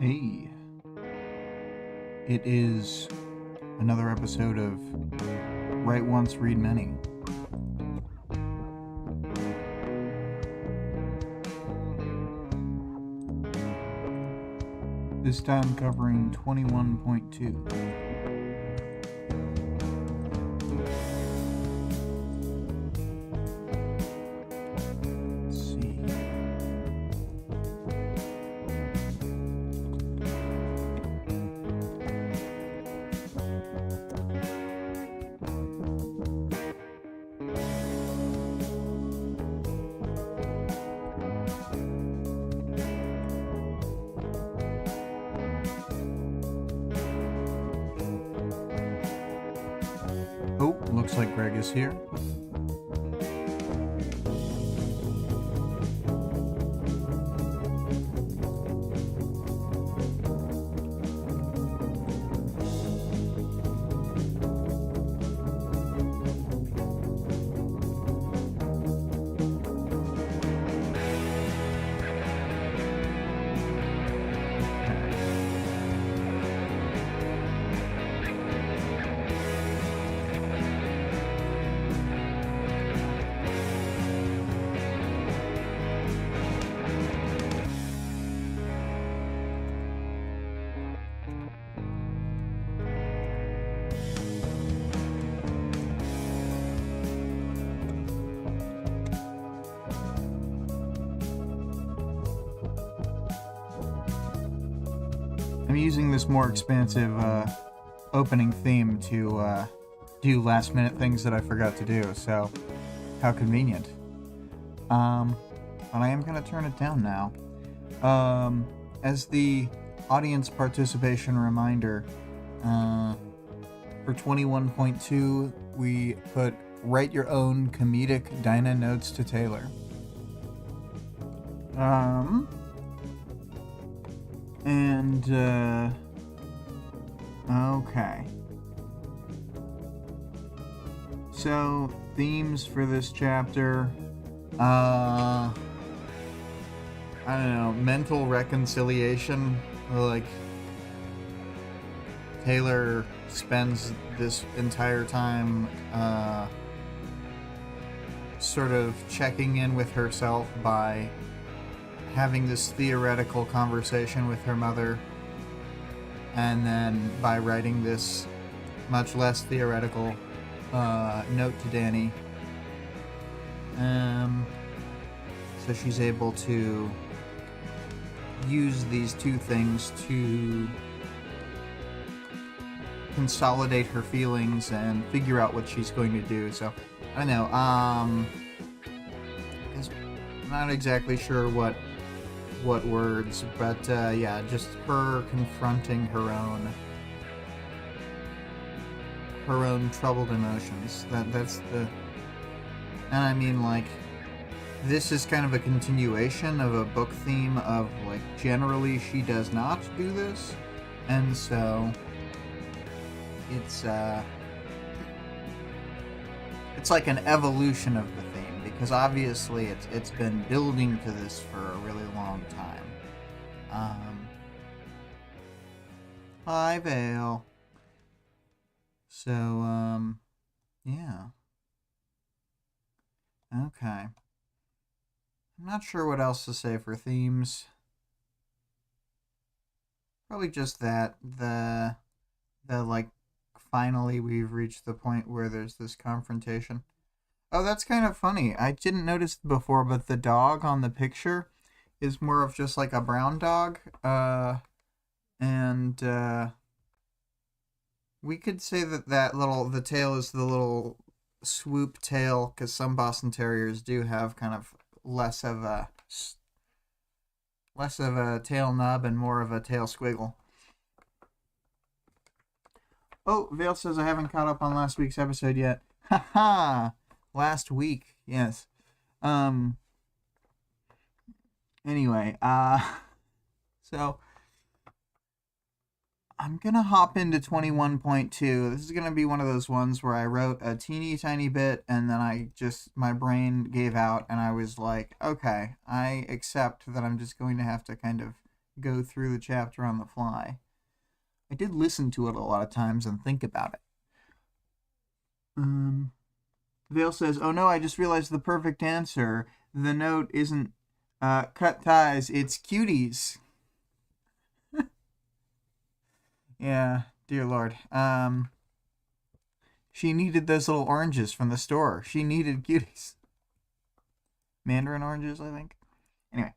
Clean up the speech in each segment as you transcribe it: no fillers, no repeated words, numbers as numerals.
Hey, it is another episode of Write Once, Read Many. This time covering 21.2. Let's see. Oh, looks like Greg is here. I'm using this more expansive opening theme to do last minute things that I forgot to do, so how convenient. But I am going to turn it down now. As the audience participation reminder, for 21.2 we put write your own comedic Dinah notes to Taylor. Okay. So, themes for this chapter, I don't know, mental reconciliation. Like, Taylor spends this entire time, sort of checking in with herself by having this theoretical conversation with her mother, and then by writing this much less theoretical note to Danny. So she's able to use these two things to consolidate her feelings and figure out what she's going to do. So, I don't know, I'm not exactly sure what words, but yeah, just her confronting her own troubled emotions. That's the, and I mean, like, this is kind of a continuation of a book theme of, like, generally she does not do this, and so it's like an evolution of the theme, because obviously it's been building to this for a really long time. Hi, Vale. So, yeah. Okay. I'm not sure what else to say for themes. Probably just that. The like, finally we've reached the point where there's this confrontation. Oh, that's kind of funny. I didn't notice before, but the dog on the picture is more of just like a brown dog. And we could say that the tail is the little swoop tail, because some Boston Terriers do have kind of less of a tail nub and more of a tail squiggle. Oh, Vale says I haven't caught up on last week's episode yet. Haha! Last week, yes. Anyway, so I'm gonna hop into 21.2. This is gonna be one of those ones where I wrote a teeny tiny bit and then my brain gave out and I was like, okay, I accept that I'm just going to have to kind of go through the chapter on the fly. I did listen to it a lot of times and think about it. Vale says, "Oh no, I just realized the perfect answer. The note isn't cut ties, it's cuties." Yeah, dear Lord. She needed those little oranges from the store. She needed cuties. Mandarin oranges, I think. Anyway.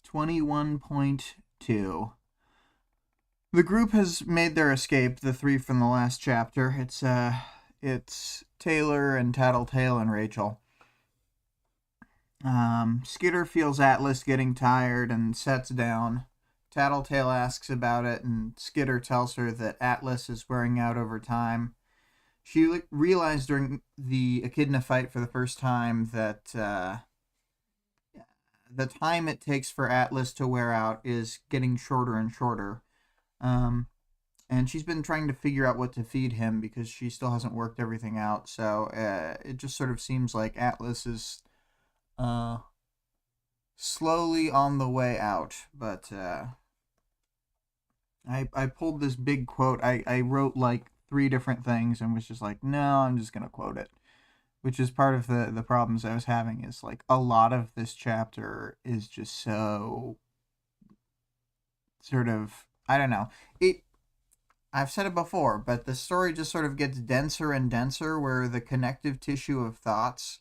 21.2. The group has made their escape, the three from the last chapter. It's Taylor and Tattletale and Rachel. Skitter feels Atlas getting tired and sets down. Tattletale asks about it, and Skitter tells her that Atlas is wearing out over time. She realized during the Echidna fight for the first time that the time it takes for Atlas to wear out is getting shorter and shorter. And she's been trying to figure out what to feed him because she still hasn't worked everything out. So it just sort of seems like Atlas is slowly on the way out. But I pulled this big quote. I wrote like 3 different things and was just like, no, I'm just going to quote it. Which is part of the problems I was having, is like a lot of this chapter is just so sort of, I don't know. I've said it before, but the story just sort of gets denser and denser, where the connective tissue of thoughts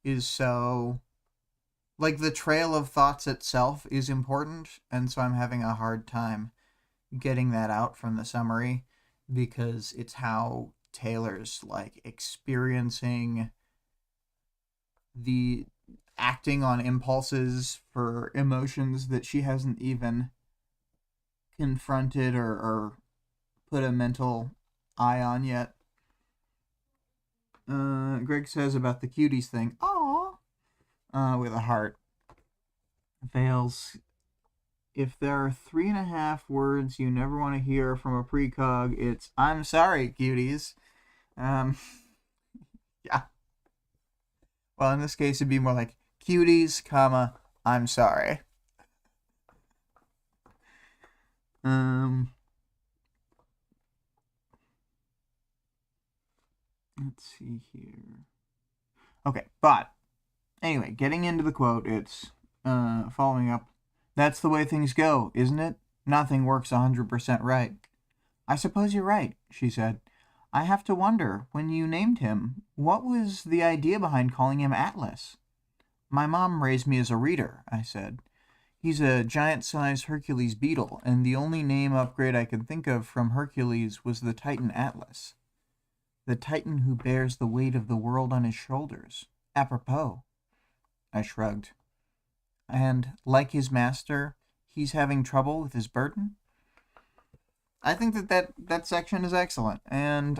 is so, like, the trail of thoughts itself is important, and so I'm having a hard time getting that out from the summary, because it's how Taylor's like experiencing the acting on impulses for emotions that she hasn't even confronted or put a mental eye on yet. Greg says about the cuties thing, "Aww," with a heart. Vales, if there are 3.5 words you never want to hear from a precog, it's "I'm sorry, cuties." Yeah. Well, in this case, it'd be more like cuties, comma, "I'm sorry." Let's see here. Okay, but anyway, getting into the quote, it's following up. "That's the way things go, isn't it? Nothing works 100% right." "I suppose you're right," she said. "I have to wonder, when you named him, what was the idea behind calling him Atlas?" "My mom raised me as a reader," I said. "He's a giant-sized Hercules beetle, and the only name upgrade I could think of from Hercules was the Titan Atlas. The Titan who bears the weight of the world on his shoulders. Apropos." I shrugged. "And, like his master, he's having trouble with his burden?" I think that section is excellent, and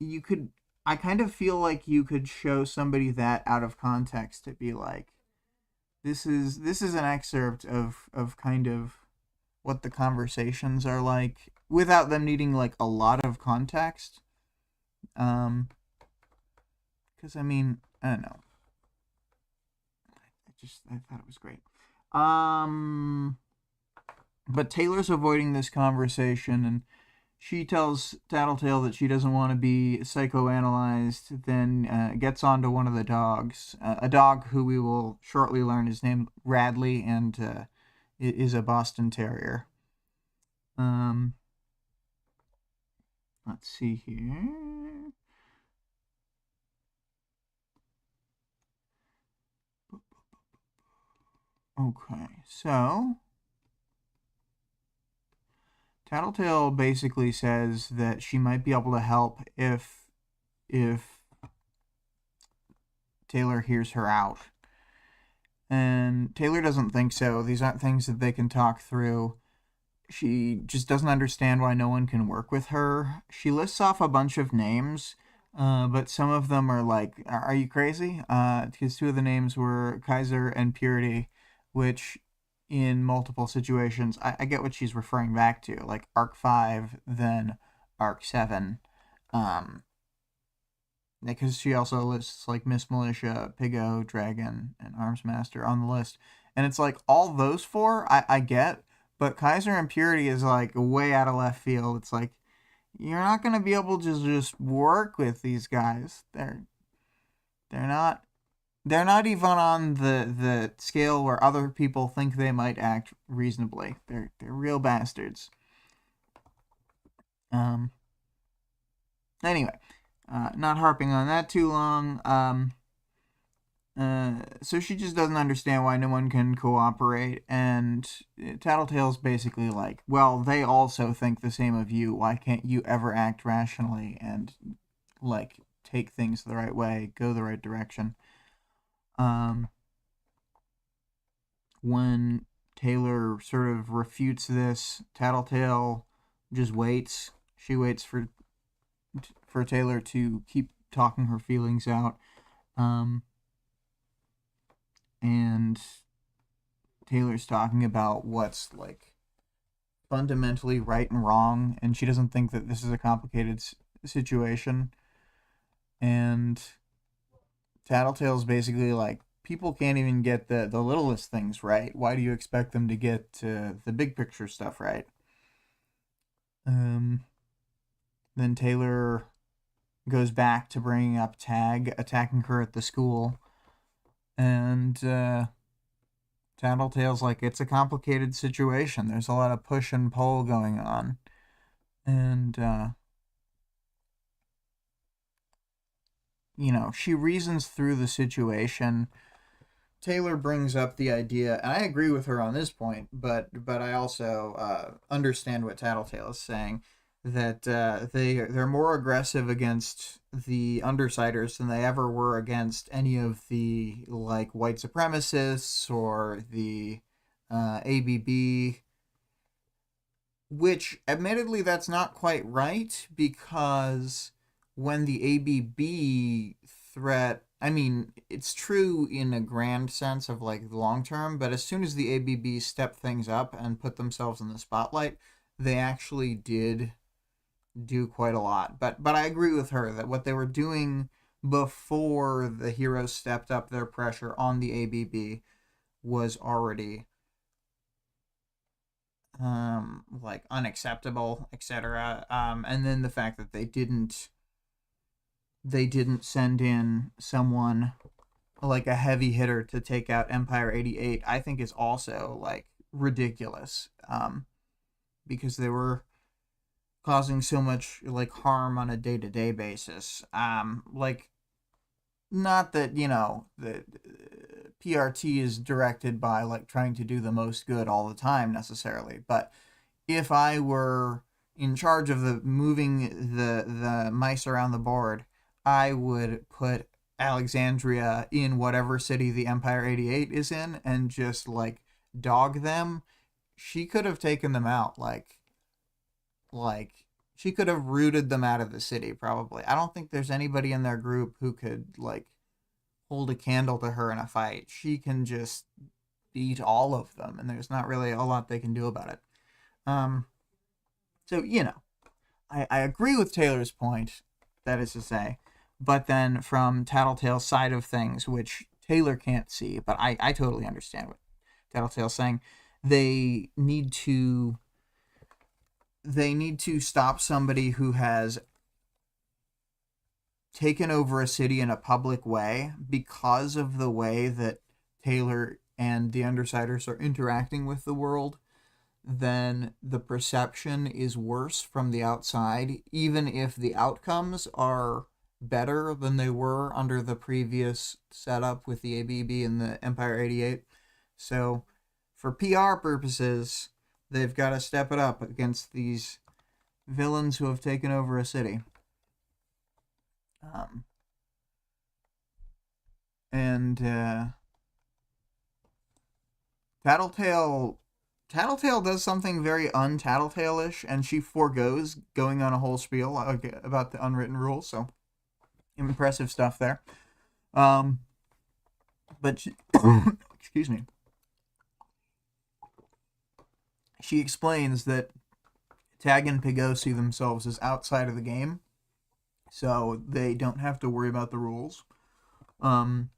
you could, I kind of feel like you could show somebody that out of context to be like, this is an excerpt of kind of what the conversations are like without them needing like a lot of context. Because I mean, I don't know. I thought it was great. But Taylor's avoiding this conversation, and she tells Tattletale that she doesn't want to be psychoanalyzed, then gets onto one of the dogs, a dog who we will shortly learn is named Radley and is a Boston Terrier. Let's see here. Okay, so Tattletale basically says that she might be able to help if Taylor hears her out. And Taylor doesn't think so. These aren't things that they can talk through. She just doesn't understand why no one can work with her. She lists off a bunch of names, but some of them are like, "Are you crazy?" Because 2 of the names were Kaiser and Purity, which in multiple situations, I get what she's referring back to, like Arc 5, then Arc 7. because she also lists like Miss Militia, Pigo, Dragon, and Arms Master on the list, and it's like all those four I get, but Kaiser and Purity is like way out of left field. It's like you're not gonna be able to just work with these guys. They're not even on the scale where other people think they might act reasonably. They're real bastards. Anyway, not harping on that too long. So she just doesn't understand why no one can cooperate, and Tattletale's basically like, well, they also think the same of you. Why can't you ever act rationally and like take things the right way, go the right direction? When Taylor sort of refutes this, Tattletale just waits. She waits for Taylor to keep talking her feelings out. And Taylor's talking about what's like fundamentally right and wrong, and she doesn't think that this is a complicated situation. And Tattletale's basically like, people can't even get the littlest things right. Why do you expect them to get the big picture stuff right? Then Taylor goes back to bringing up Tag attacking her at the school, and Tattletale's like, it's a complicated situation. There's a lot of push and pull going on, and she reasons through the situation. Taylor brings up the idea, and I agree with her on this point, but I also understand what Tattletale is saying, that they're more aggressive against the Undersiders than they ever were against any of the like white supremacists or the ABB, which admittedly that's not quite right, because when the ABB threat, I mean, it's true in a grand sense of like the long term, but as soon as the ABB stepped things up and put themselves in the spotlight, they actually did do quite a lot. But I agree with her that what they were doing before the heroes stepped up their pressure on the ABB was already like unacceptable, etc. And then the fact that they didn't send in someone like a heavy hitter to take out Empire 88, I think is also like ridiculous, because they were causing so much like harm on a day-to-day basis. Like, not that the PRT is directed by like trying to do the most good all the time necessarily, but if I were in charge of the moving the mice around the board, I would put Alexandria in whatever city the Empire 88 is in and just like dog them. She could have taken them out, like she could have rooted them out of the city probably. I don't think there's anybody in their group who could like hold a candle to her in a fight. She can just beat all of them, and there's not really a lot they can do about it. So I agree with Taylor's point, that is to say, but then from Tattletale's side of things, which Taylor can't see, but I totally understand what Tattletale's saying, they need to stop somebody who has taken over a city in a public way because of the way that Taylor and the Undersiders are interacting with the world. Then the perception is worse from the outside, even if the outcomes are better than they were under the previous setup with the ABB and the Empire 88. So for PR purposes, they've got to step it up against these villains who have taken over a city. And Tattletale does something very un-Tattletale-ish, and she forgoes going on a whole spiel about the unwritten rules, so impressive stuff there. But she, excuse me. She explains that Tag and Pigo see themselves as outside of the game, so they don't have to worry about the rules. And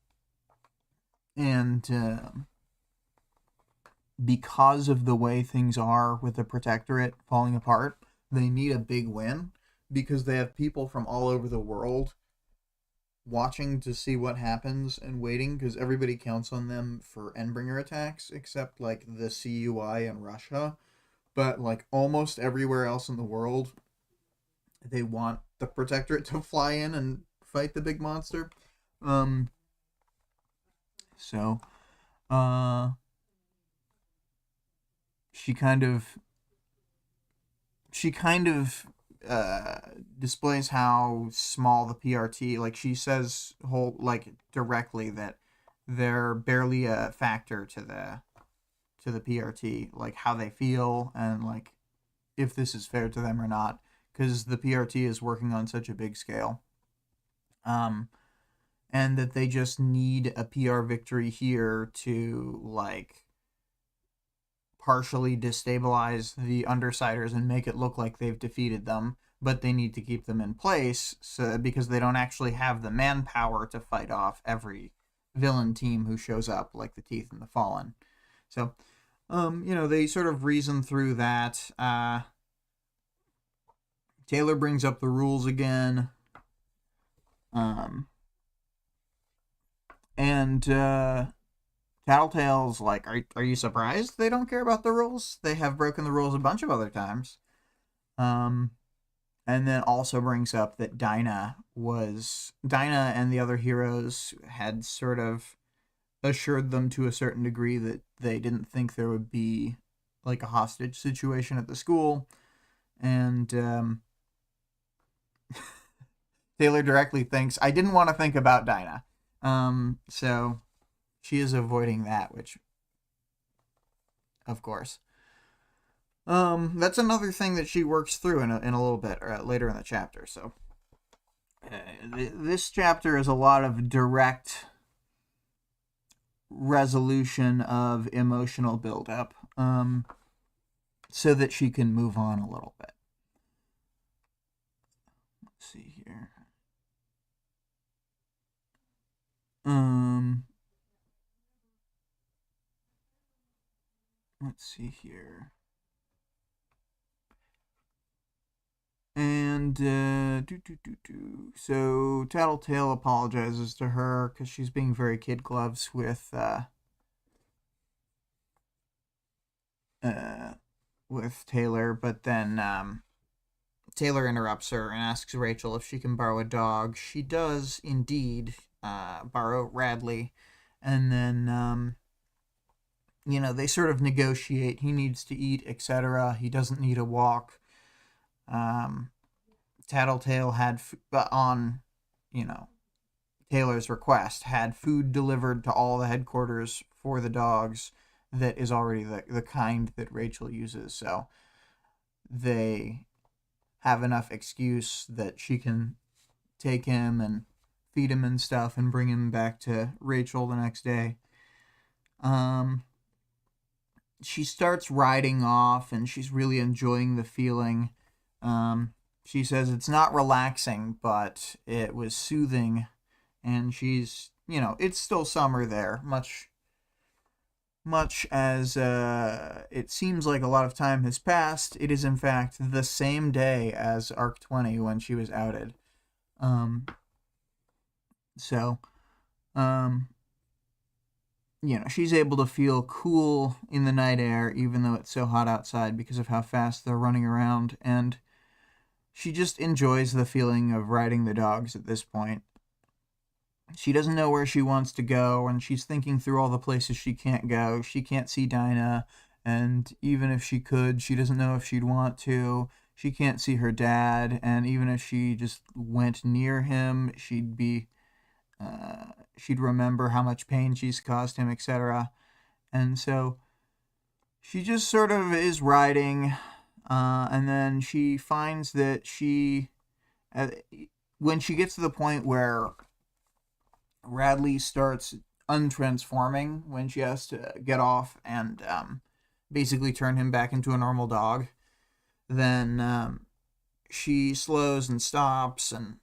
because of the way things are with the Protectorate falling apart, they need a big win because they have people from all over the world watching to see what happens and waiting because everybody counts on them for Endbringer attacks except like the CUI and Russia. But like almost everywhere else in the world, they want the Protectorate to fly in and fight the big monster. So she kind of displays how small the PRT, like she says directly that they're barely a factor to the PRT, like how they feel and like if this is fair to them or not, because the PRT is working on such a big scale. And that they just need a PR victory here to like partially destabilize the Undersiders and make it look like they've defeated them, but they need to keep them in place because they don't actually have the manpower to fight off every villain team who shows up, like the Teeth and the Fallen. So, they sort of reason through that. Taylor brings up the rules again. And Tattletale's like, are you surprised they don't care about the rules? They have broken the rules a bunch of other times. And then also brings up that Dinah and the other heroes had sort of assured them to a certain degree that they didn't think there would be like a hostage situation at the school. And Taylor directly thinks, I didn't want to think about Dinah. So she is avoiding that, which, of course. That's another thing that she works through in a little bit later in the chapter. So this chapter is a lot of direct resolution of emotional buildup, so that she can move on a little bit. Let's see here. Let's see here. And so Tattletale apologizes to her because she's being very kid gloves with Taylor, but then Taylor interrupts her and asks Rachel if she can borrow a dog. She does indeed borrow Radley, and then they sort of negotiate. He needs to eat, etc. He doesn't need a walk. Tattletale had on Taylor's request had food delivered to all the headquarters for the dogs that is already the kind that Rachel uses, so they have enough excuse that she can take him and feed him and stuff and bring him back to Rachel the next day. She starts riding off and she's really enjoying the feeling. She says it's not relaxing, but it was soothing, and she's, it's still summer there, much as it seems like a lot of time has passed. It is in fact the same day as Arc 20 when she was outed. She's able to feel cool in the night air even though it's so hot outside because of how fast they're running around, and she just enjoys the feeling of riding the dogs at this point. She doesn't know where she wants to go, and she's thinking through all the places she can't go. She can't see Dinah, and even if she could, she doesn't know if she'd want to. She can't see her dad, and even if she just went near him, she'd remember how much pain she's caused him, etc. And so she just sort of is riding, and then she finds that when she gets to the point where Radley starts untransforming, when she has to get off and basically turn him back into a normal dog, then she slows and stops and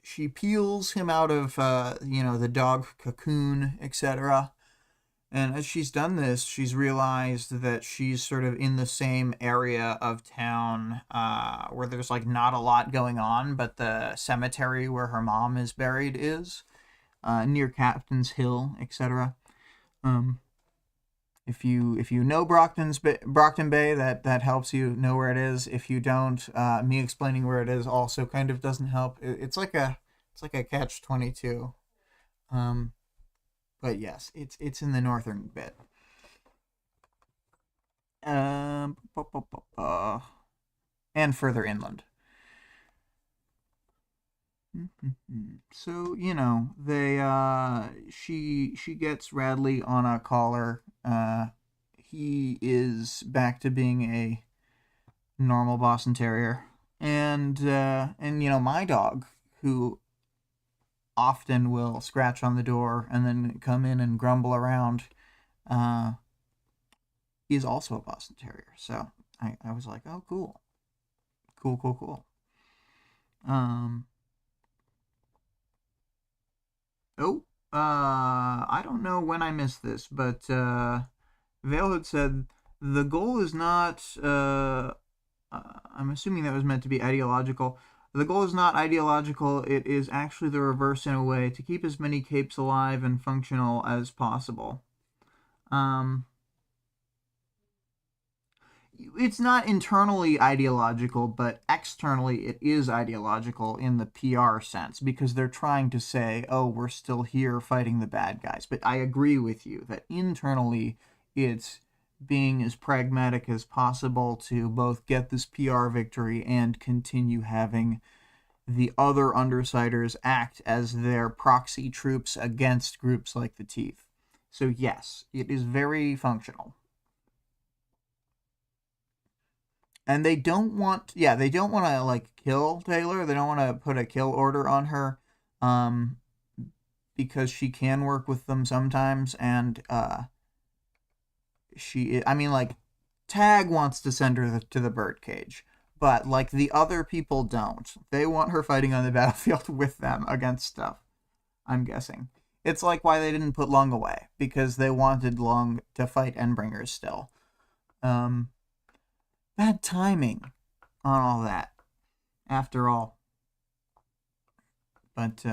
she peels him out of, the dog cocoon, etc. And as she's done this, she's realized that she's sort of in the same area of town where there's like not a lot going on, but the cemetery where her mom is buried is near Captain's Hill, etc. If you know Brockton Bay, that helps you know where it is. If you don't, me explaining where it is also kind of doesn't help. It's like a catch-22. But yes, it's in the northern bit. And further inland. So she gets Radley on a collar. He is back to being a normal Boston Terrier, and my dog, who often will scratch on the door and then come in and grumble around, is also a Boston Terrier. So I was like, oh, cool. I don't know when I missed this, but Vale had said the goal is not. I'm assuming that was meant to be ideological. The goal is not ideological. It is actually the reverse in a way, to keep as many capes alive and functional as possible. It's not internally ideological, but externally it is ideological in the PR sense, because they're trying to say, oh, we're still here fighting the bad guys. But I agree with you that internally it's being as pragmatic as possible to both get this PR victory and continue having the other Undersiders act as their proxy troops against groups like the Teeth. So yes, it is very functional. And they don't want to like kill Taylor. They don't want to put a kill order on her, because she can work with them sometimes, and Tag wants to send her to the birdcage, but like the other people don't. They want her fighting on the battlefield with them against stuff, I'm guessing. It's like why they didn't put Lung away, because they wanted Lung to fight Endbringers still. Bad timing on all that, after all. But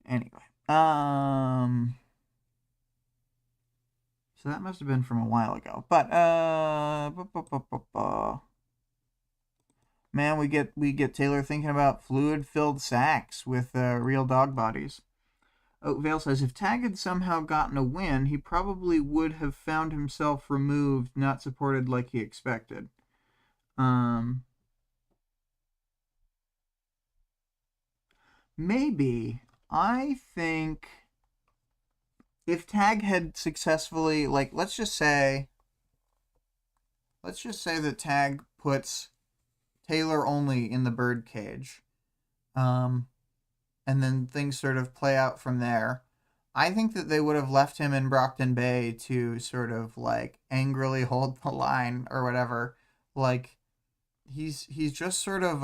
anyway, so that must have been from a while ago. But man, we get Taylor thinking about fluid-filled sacks with real dog bodies. Vale says, if Tag had somehow gotten a win, he probably would have found himself removed, not supported like he expected. Maybe. I think if Tag had successfully, like, let's just say that Tag puts Taylor only in the birdcage, and then things sort of play out from there. I think that they would have left him in Brockton Bay to sort of like angrily hold the line or whatever. Like he's just sort of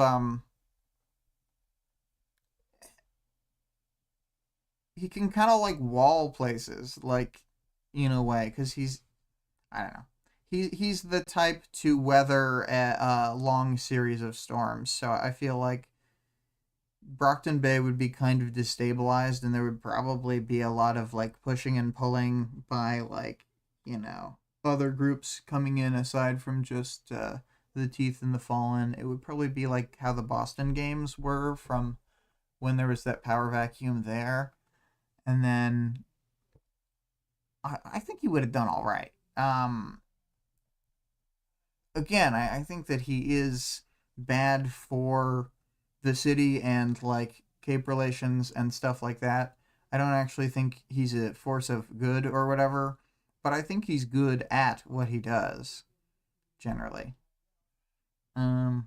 he can kind of like wall places, like, in a way, because I don't know. He's the type to weather a long series of storms. So I feel like Brockton Bay would be kind of destabilized, and there would probably be a lot of like pushing and pulling by like, other groups coming in aside from just the Teeth and the Fallen. It would probably be like how the Boston games were from when there was that power vacuum there. And then I think he would have done all right. Again, I think that he is bad for the city and like Cape relations and stuff like that. I don't actually think he's a force of good or whatever, but I think he's good at what he does generally. I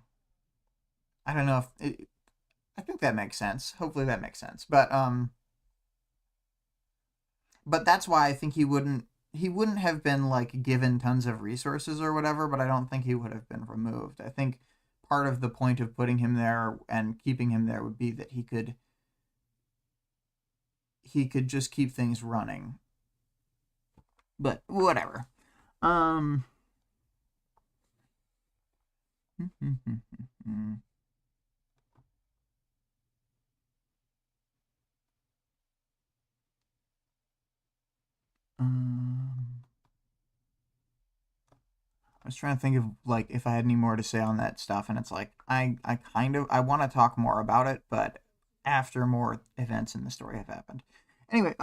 don't know I think that makes sense. Hopefully that makes sense. But that's why I think he wouldn't have been like given tons of resources or whatever, but I don't think he would have been removed. I think part of the point of putting him there and keeping him there would be that he could just keep things running. But whatever. I was trying to think of like if I had any more to say on that stuff, and it's like I want to talk more about it, but after more events in the story have happened. Anyway,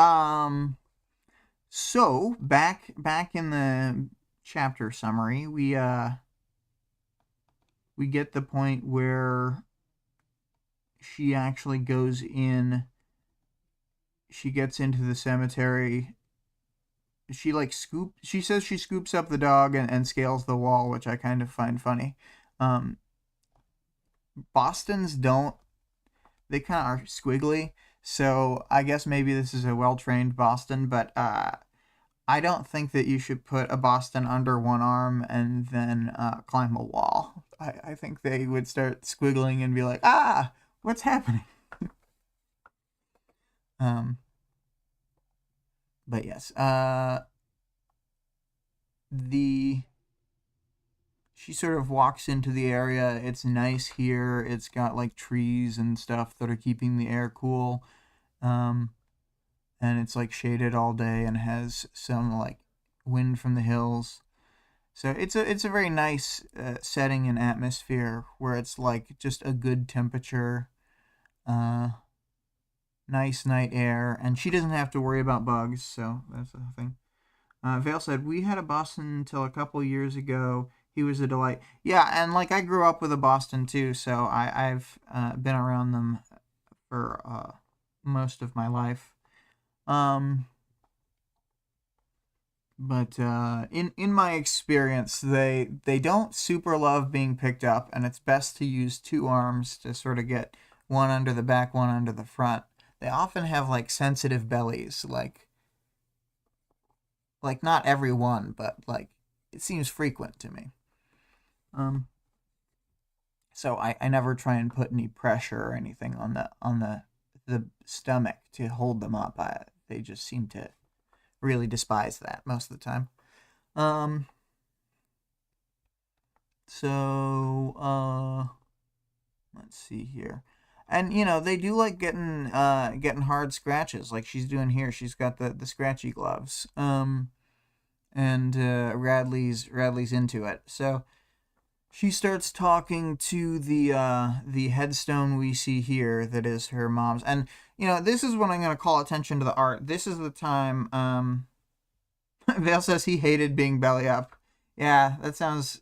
so back in the chapter summary, we get the point where she actually goes in. She gets into the cemetery. She says she scoops up the dog and scales the wall, which I kind of find funny. Bostons don't. They kind of are squiggly, so I guess maybe this is a well-trained Boston, but I don't think that you should put a Boston under one arm and then climb a wall. I think they would start squiggling and be like, what's happening? But yes, she sort of walks into the area. It's nice here. It's got like trees and stuff that are keeping the air cool. And it's like shaded all day and has some like wind from the hills. So it's a very nice setting and atmosphere where it's like just a good temperature, nice night air, and she doesn't have to worry about bugs. So that's the thing. Vale said, we had a Boston until a couple years ago. He was a delight. Yeah, and like I grew up with a Boston too, so I've been around them for most of my life. But in my experience, they don't super love being picked up, and it's best to use two arms to sort of get one under the back, one under the front. They often have like sensitive bellies, like not every one, but like it seems frequent to me. So I never try and put any pressure or anything on the stomach to hold them up. They just seem to really despise that most of the time. Let's see here. And they do like getting hard scratches like she's doing here. She's got the scratchy gloves. And Radley's into it. So she starts talking to the headstone we see here that is her mom's. And this is when I'm going to call attention to the art. This is the time Vale says he hated being belly up. Yeah, that sounds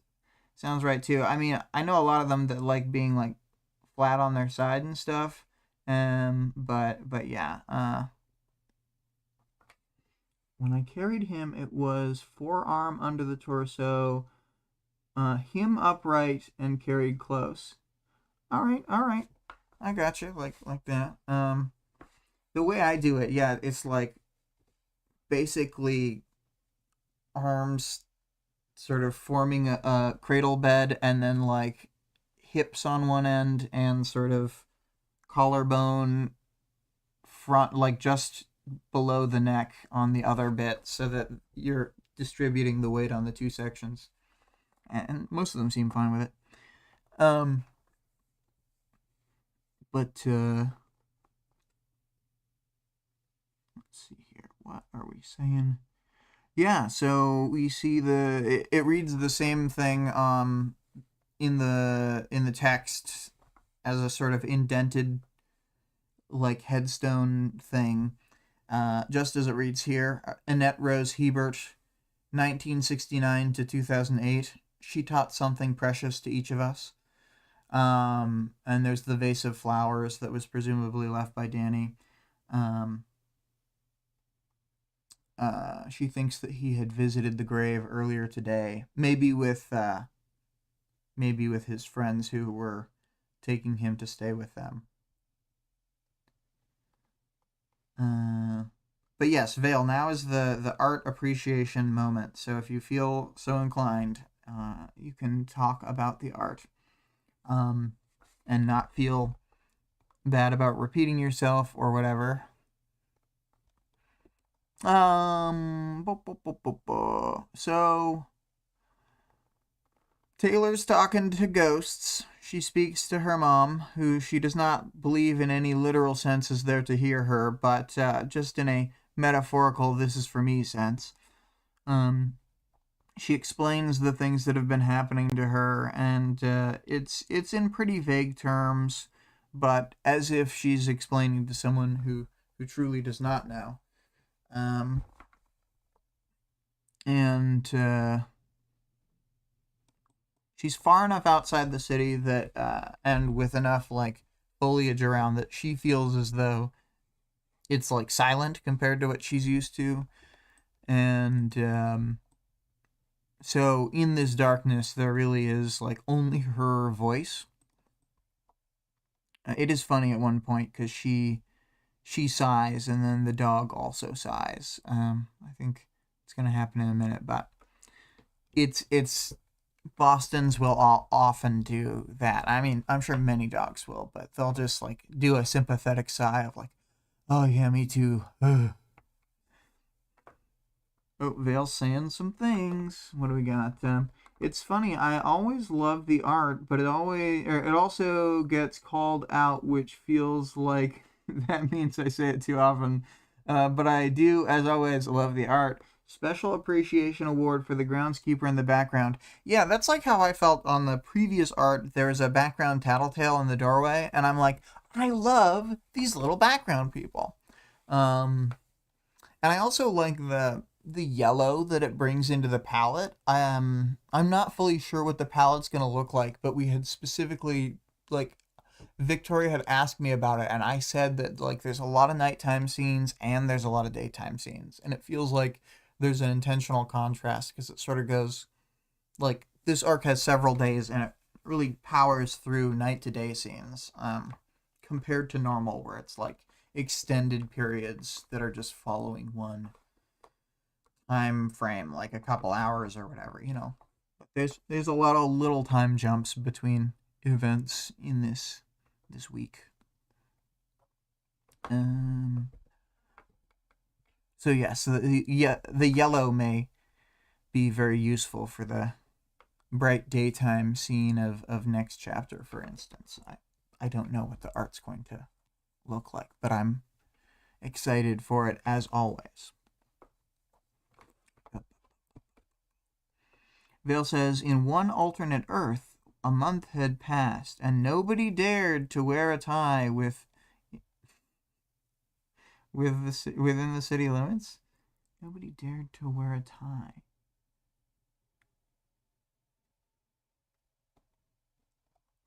right too. I mean, I know a lot of them that like being like flat on their side and stuff. But yeah. When I carried him, it was forearm under the torso, him upright and carried close. All right. I got you. Like that. The way I do it, yeah, it's like basically arms sort of forming a cradle bed, and then like hips on one end and sort of collarbone front, like just below the neck on the other bit, so that you're distributing the weight on the two sections. And most of them seem fine with it. But let's see here. What are we saying? Yeah, so we see it reads the same thing in the text as a sort of indented like headstone thing. Just as it reads here, Annette Rose Hebert, 1969 to 2008. She taught something precious to each of us. And there's the vase of flowers that was presumably left by Danny. She thinks that he had visited the grave earlier today, maybe with his friends who were taking him to stay with them. But yes, Vale, now is the art appreciation moment. So if you feel so inclined, you can talk about the art. and not feel bad about repeating yourself or whatever. So Taylor's talking to ghosts. She speaks to her mom, who she does not believe in any literal sense is there to hear her, but just in a metaphorical "this is for me" sense. She explains the things that have been happening to her, and it's in pretty vague terms, but as if she's explaining to someone who truly does not know. And she's far enough outside the city that and with enough like foliage around that she feels as though it's like silent compared to what she's used to. And so in this darkness there really is like only her voice. It is funny at one point because she sighs and then the dog also sighs. I think it's gonna happen in a minute, but it's Boston's will all often do that. I mean, I'm sure many dogs will, but they'll just like do a sympathetic sigh of like, "Oh yeah, me too." Ugh. Oh, Vale's saying some things. What do we got? It's funny. I always love the art, but it also gets called out, which feels like that means I say it too often. But I do, as always, love the art. Special appreciation award for the groundskeeper in the background. Yeah, that's like how I felt on the previous art. There's a background tattletale in the doorway, and I'm like, I love these little background people. And I also like the yellow that it brings into the palette. I'm not fully sure what the palette's gonna look like, but we had specifically like Victoria had asked me about it, and I said that like there's a lot of nighttime scenes and there's a lot of daytime scenes, and it feels like there's an intentional contrast because it sort of goes like this arc has several days and it really powers through night to day scenes, compared to normal where it's like extended periods that are just following one time frame, like a couple hours or whatever, you know. But there's a lot of little time jumps between events in this week. So yeah, so the yellow may be very useful for the bright daytime scene of next chapter, for instance. I don't know what the art's going to look like, but I'm excited for it as always. Vale says, in one alternate Earth, a month had passed, and nobody dared to wear a tie within the city limits. Nobody dared to wear a tie.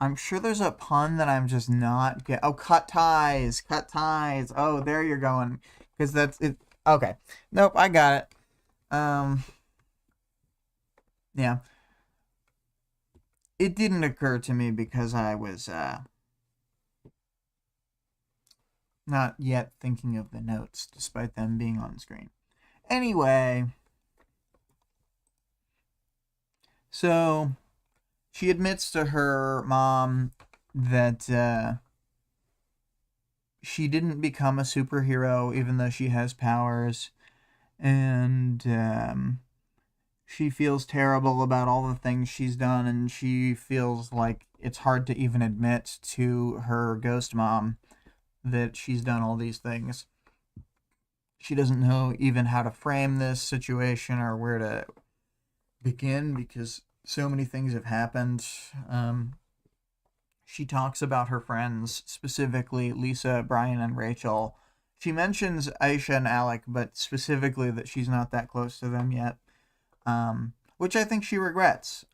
I'm sure there's a pun that I'm just not get. Oh, cut ties, cut ties. Oh, there you're going, because that's it. Okay, nope, I got it. Yeah. It didn't occur to me because I was not yet thinking of the notes, despite them being on screen. Anyway, so she admits to her mom that she didn't become a superhero, even though she has powers, and she feels terrible about all the things she's done, and she feels like it's hard to even admit to her ghost mom that she's done all these things. She doesn't know even how to frame this situation or where to begin because so many things have happened. She talks about her friends, specifically Lisa, Brian, and Rachel. She mentions Aisha and Alec, but specifically that she's not that close to them yet, which I think she regrets.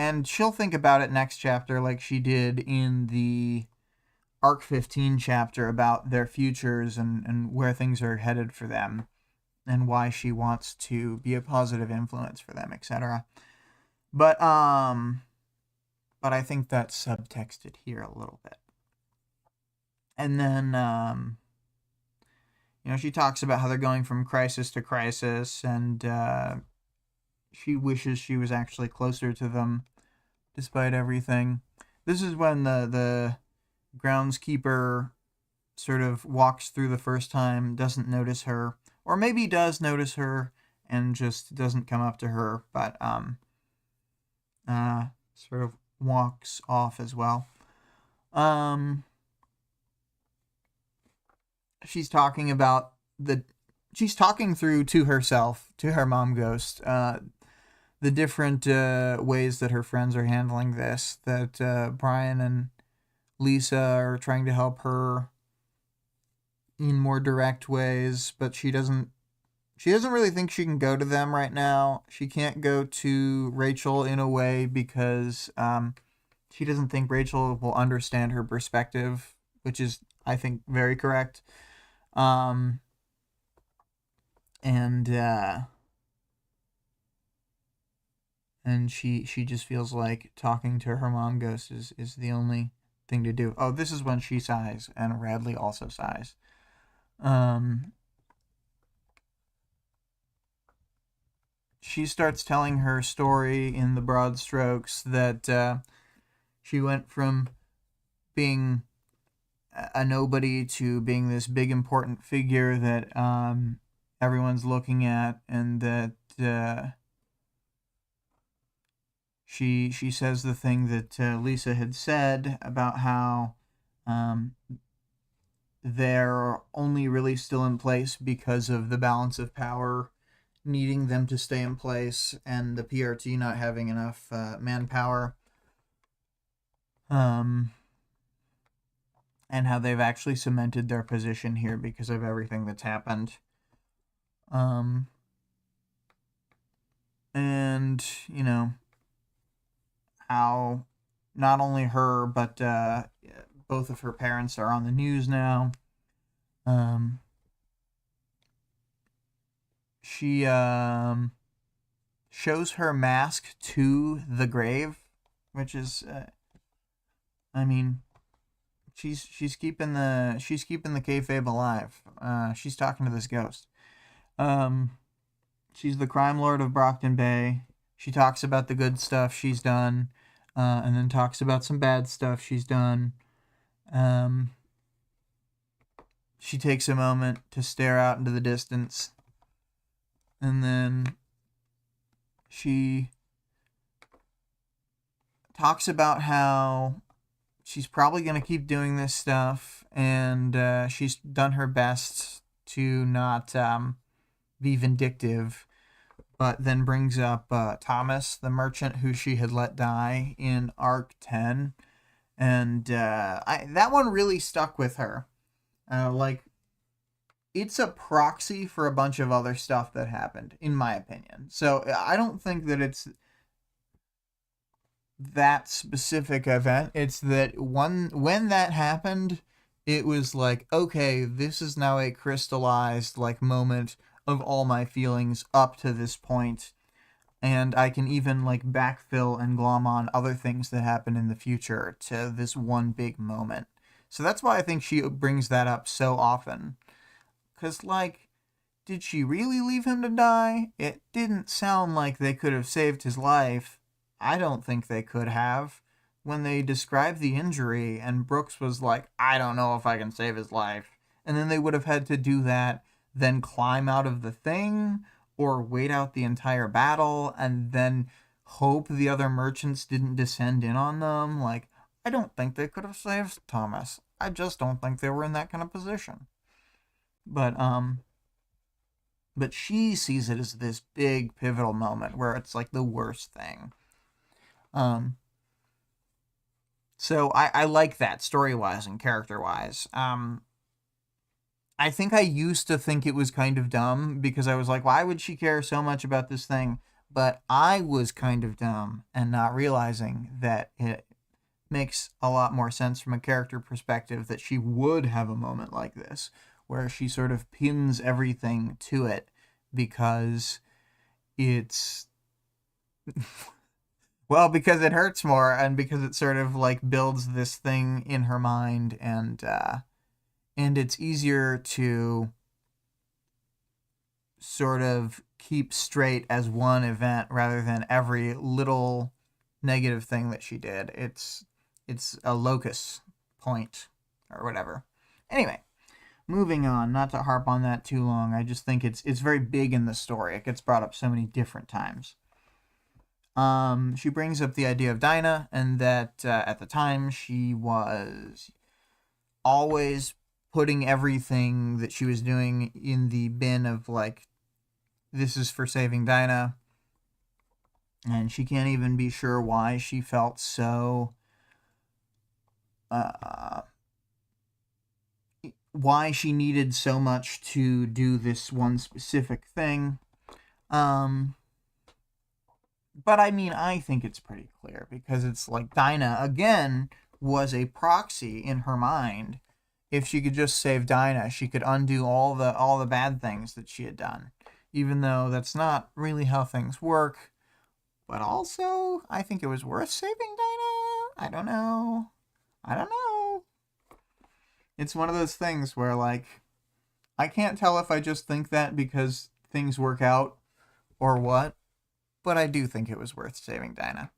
And she'll think about it next chapter like she did in the Arc 15 chapter about their futures and where things are headed for them and why she wants to be a positive influence for them, etc. But I think that's subtexted here a little bit. And then she talks about how they're going from crisis to crisis, and she wishes she was actually closer to them, despite everything. This is when the groundskeeper sort of walks through the first time, doesn't notice her, or maybe does notice her and just doesn't come up to her, but sort of walks off as well. She's talking about she's talking through to herself, to her mom ghost, the different ways that her friends are handling this, that Brian and Lisa are trying to help her in more direct ways, but she doesn't really think she can go to them right now. She can't go to Rachel in a way because she doesn't think Rachel will understand her perspective, which is, I think, very correct. And she just feels like talking to her mom ghost is the only thing to do. Oh, this is when she sighs, and Radley also sighs. She starts telling her story in the broad strokes that she went from being a nobody to being this big important figure that everyone's looking at, and that she says the thing that Lisa had said about how they're only really still in place because of the balance of power needing them to stay in place, and the PRT not having enough manpower. And how they've actually cemented their position here because of everything that's happened. And, you know, how not only her, but both of her parents are on the news now. She shows her mask to the grave, which is, I mean, she's keeping the kayfabe alive. She's talking to this ghost. She's the crime lord of Brockton Bay. She talks about the good stuff she's done, and then talks about some bad stuff she's done. She takes a moment to stare out into the distance, and then she talks about how she's probably going to keep doing this stuff, and she's done her best to not be vindictive, but then brings up Thomas, the merchant who she had let die in Arc 10. And that one really stuck with her. Like, it's a proxy for a bunch of other stuff that happened, in my opinion. So I don't think that it's that specific event. It's that when that happened, it was like, okay, this is now a crystallized like moment of all my feelings up to this point, and I can even like backfill and glom on other things that happen in the future to this one big moment. So that's why I think she brings that up so often. Because, like, did she really leave him to die? It didn't sound like they could have saved his life. I don't think they could have. When they described the injury, and Brooks was like, I don't know if I can save his life. And then they would have had to do that, then climb out of the thing, or wait out the entire battle, and then hope the other merchants didn't descend in on them. Like, I don't think they could have saved Thomas. I just don't think they were in that kind of position. But she sees it as this big pivotal moment where it's like the worst thing. So I like that story-wise and character-wise. I think I used to think it was kind of dumb because I was like, why would she care so much about this thing? But I was kind of dumb and not realizing that it makes a lot more sense from a character perspective that she would have a moment like this where she sort of pins everything to it because it's well, because it hurts more and because it sort of like builds this thing in her mind, and it's easier to sort of keep straight as one event rather than every little negative thing that she did. It's a locus point or whatever. Anyway, moving on, not to harp on that too long. I just think it's very big in the story. It gets brought up so many different times. She brings up the idea of Dinah, and that at the time she was always putting everything that she was doing in the bin of, like, this is for saving Dinah. And she can't even be sure why she felt so... why she needed so much to do this one specific thing. But I mean, I think it's pretty clear, because it's like Dinah, again, was a proxy in her mind. If she could just save Dinah, she could undo all the bad things that she had done. Even though that's not really how things work. But also, I think it was worth saving Dinah. I don't know. It's one of those things where, like, I can't tell if I just think that because things work out or what. But I do think it was worth saving Dinah.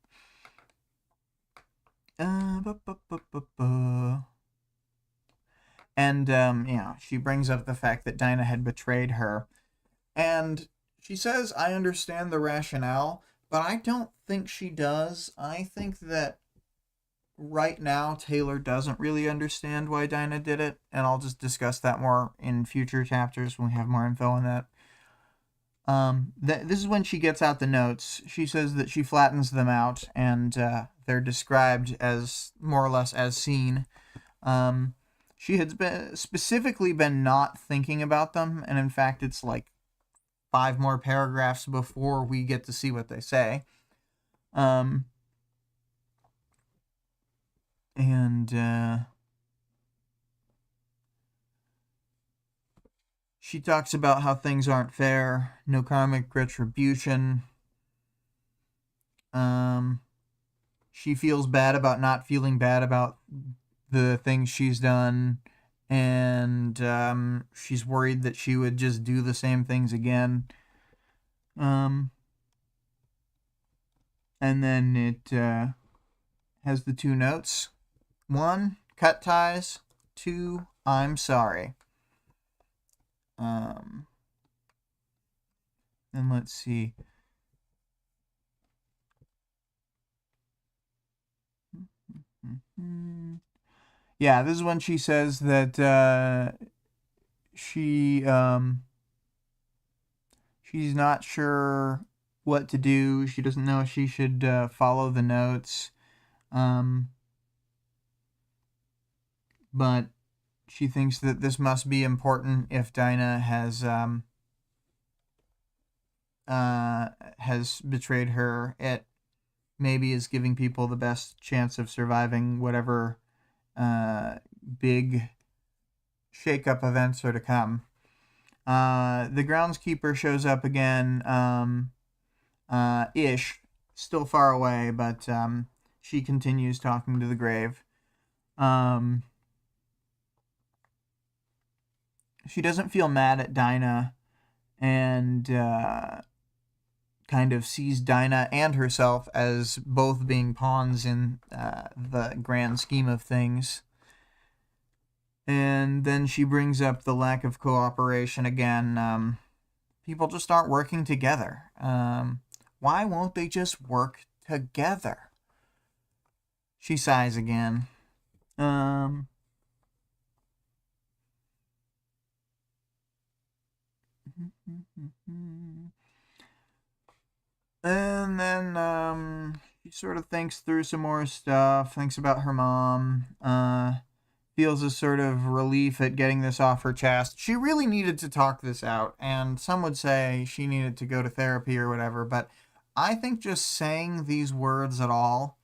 And, she brings up the fact that Dinah had betrayed her. And she says, I understand the rationale, but I don't think she does. I think that right now Taylor doesn't really understand why Dinah did it. And I'll just discuss that more in future chapters when we have more info on that. This is when she gets out the notes. She says that she flattens them out, and they're described as more or less as seen. She had specifically been not thinking about them, and in fact it's like 5 more paragraphs before we get to see what they say. She talks about how things aren't fair, no karmic retribution. She feels bad about not feeling bad about the things she's done, and she's worried that she would just do the same things again. And then it has the 2 notes. 1, cut ties. 2, I'm sorry. And let's see. Yeah, this is when she says that she's not sure what to do. She doesn't know if she should follow the notes. But she thinks that this must be important if Dinah has betrayed her. It maybe is giving people the best chance of surviving whatever big shake-up events are to come. The groundskeeper shows up again, ish, still far away, but she continues talking to the grave. She doesn't feel mad at Dinah, and kind of sees Dinah and herself as both being pawns in the grand scheme of things. And then she brings up the lack of cooperation again. People just aren't working together. Why won't they just work together? She sighs again. And then she sort of thinks through some more stuff, thinks about her mom, feels a sort of relief at getting this off her chest. She really needed to talk this out, and some would say she needed to go to therapy or whatever, but I think just saying these words at all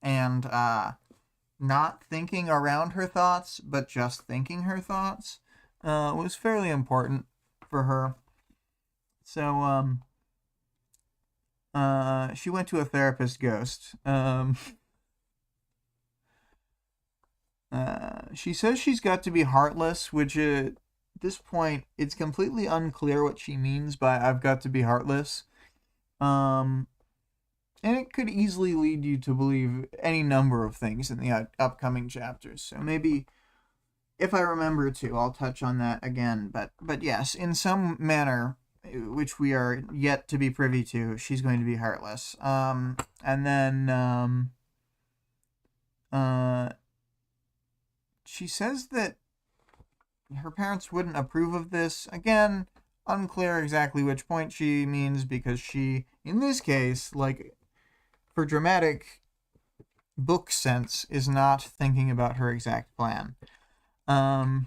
and not thinking around her thoughts, but just thinking her thoughts was fairly important for her. So, she went to a therapist ghost. She says she's got to be heartless, which this point, it's completely unclear what she means by "I've got to be heartless." And it could easily lead you to believe any number of things in the upcoming chapters. So maybe, if I remember to, I'll touch on that again. But yes, in some manner, which we are yet to be privy to, she's going to be heartless. And then she says that her parents wouldn't approve of this. Again, unclear exactly which point she means, because she, in this case, like, for dramatic book sense, is not thinking about her exact plan. The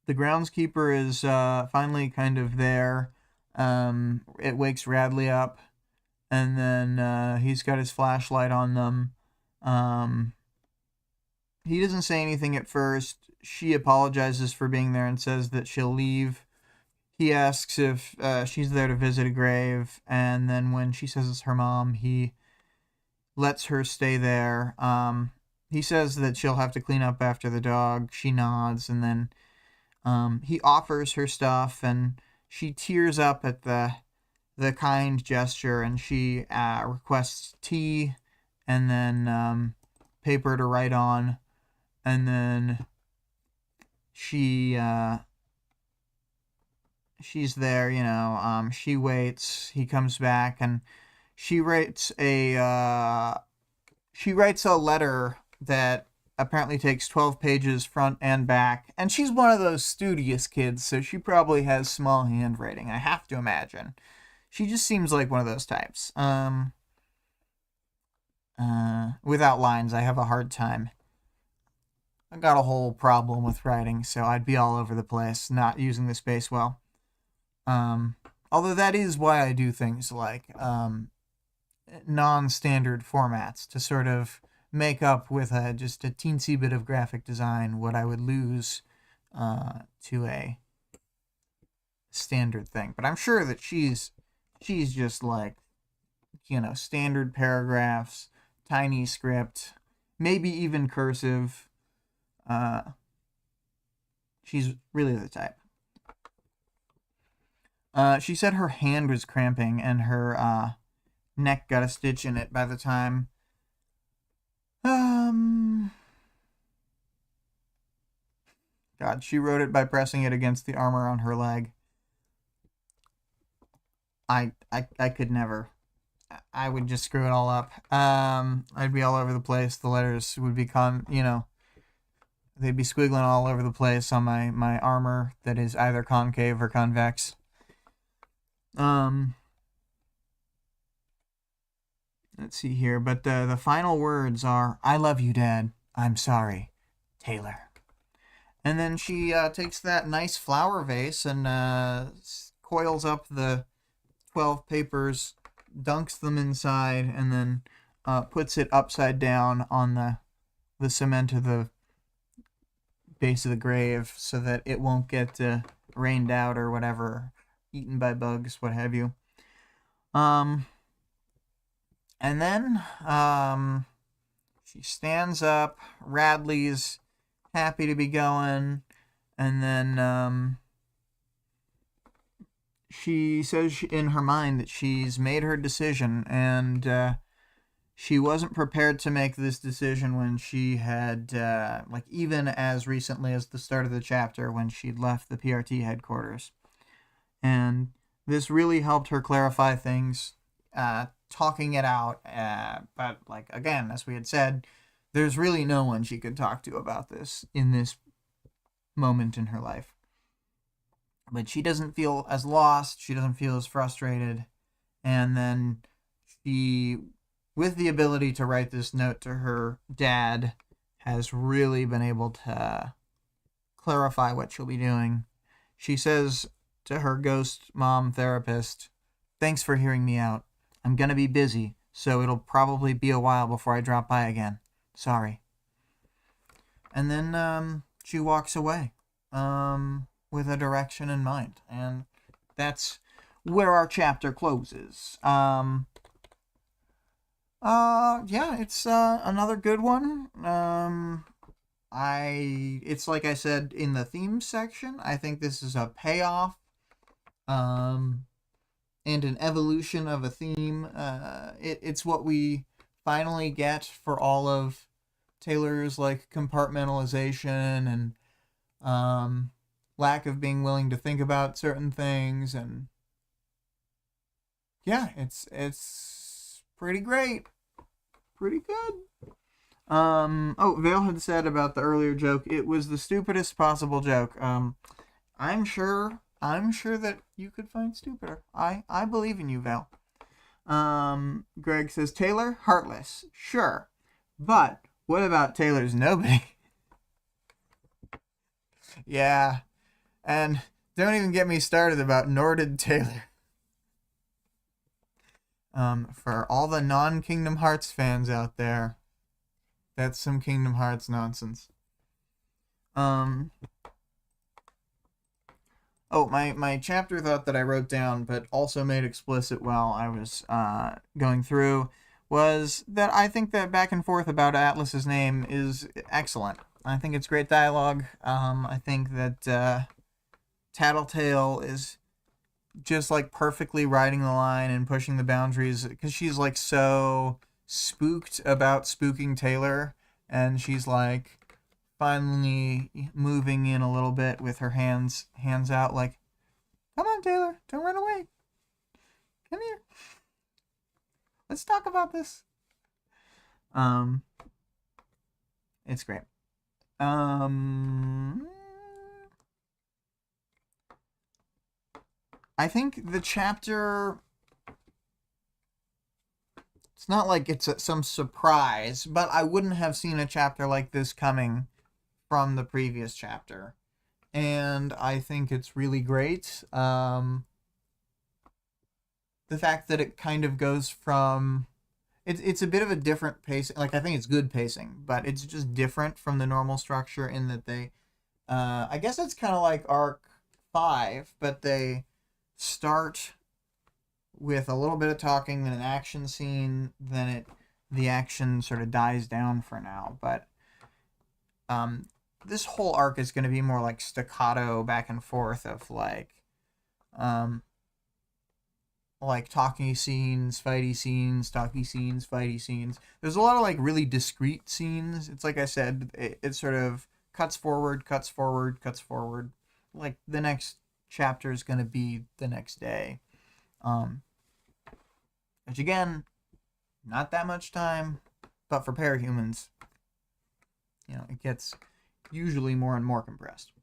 groundskeeper is finally kind of there. It wakes Radley up, and then he's got his flashlight on them. He doesn't say anything at first. She apologizes for being there and says that she'll leave. He asks if she's there to visit a grave, and then when she says it's her mom, he lets her stay there. He says that she'll have to clean up after the dog. She nods, and then he offers her stuff, and she tears up at the kind gesture, and she requests tea and then paper to write on, and then she's there, you know. She waits. He comes back, and she writes a letter that apparently takes 12 pages front and back. And she's one of those studious kids, so she probably has small handwriting, I have to imagine. She just seems like one of those types. Without lines, I have a hard time. I got a whole problem with writing, so I'd be all over the place, not using the space well. Although that is why I do things like non-standard formats, to sort of make up with just a teensy bit of graphic design what I would lose to a standard thing. But I'm sure that she's just like, you know, standard paragraphs, tiny script, maybe even cursive. She's really the type. She said her hand was cramping and her neck got a stitch in it by the time. God, she wrote it by pressing it against the armor on her leg. I could never. I would just screw it all up. I'd be all over the place. The letters would be they'd be squiggling all over the place on my armor that is either concave or convex. Let's see here, but the final words are, "I love you, Dad. I'm sorry. Taylor." And then she takes that nice flower vase and coils up the 12 papers, dunks them inside, and then puts it upside down on the cement of the base of the grave so that it won't get rained out or whatever, eaten by bugs, what have you. And then she stands up. Radley's happy to be going, and then she says in her mind that she's made her decision, and she wasn't prepared to make this decision when she had, like, even as recently as the start of the chapter when she'd left the PRT headquarters. And this really helped her clarify things, talking it out, but, like, again, as we had said, there's really no one she could talk to about this in this moment in her life. But she doesn't feel as lost, she doesn't feel as frustrated, and then she, with the ability to write this note to her dad, has really been able to clarify what she'll be doing. She says to her ghost mom therapist, "Thanks for hearing me out. I'm gonna be busy, so it'll probably be a while before I drop by again. Sorry." And then she walks away with a direction in mind. And that's where our chapter closes. Yeah, it's another good one. It's like I said in the theme section. I think this is a payoff, and an evolution of a theme. It's what we finally get for all of Taylor's like compartmentalization and lack of being willing to think about certain things, and yeah, it's pretty great, pretty good. Oh, Vale had said about the earlier joke, it was the stupidest possible joke. I'm sure that you could find stupider. I believe in you, Vale. Greg says, Taylor, heartless. Sure. But what about Taylor's nobody? Yeah. And don't even get me started about nor did Taylor. For all the non-Kingdom Hearts fans out there, that's some Kingdom Hearts nonsense. Oh, my chapter thought that I wrote down, but also made explicit while I was going through, was that I think that back and forth about Atlas's name is excellent. I think it's great dialogue. I think that Tattletale is just like perfectly riding the line and pushing the boundaries, because she's like so spooked about spooking Taylor, and she's like finally moving in a little bit with her hands out, like, come on, Taylor, don't run away, come here, let's talk about this. It's great. I think the chapter, it's not like it's some surprise, but I wouldn't have seen a chapter like this coming from the previous chapter. And I think it's really great. The fact that it kind of goes from, it's a bit of a different pacing. Like, I think it's good pacing, but it's just different from the normal structure in that they, I guess it's kind of like arc 5, but they start with a little bit of talking, then an action scene, then the action sort of dies down for now. But this whole arc is going to be more like staccato back and forth of like talking scenes, fighty scenes, talky scenes, fighty scenes. There's a lot of like really discrete scenes. It's like I said, it sort of cuts forward, cuts forward, cuts forward. Like the next chapter is going to be the next day. Which again, not that much time, but for parahumans, it gets usually more and more compressed.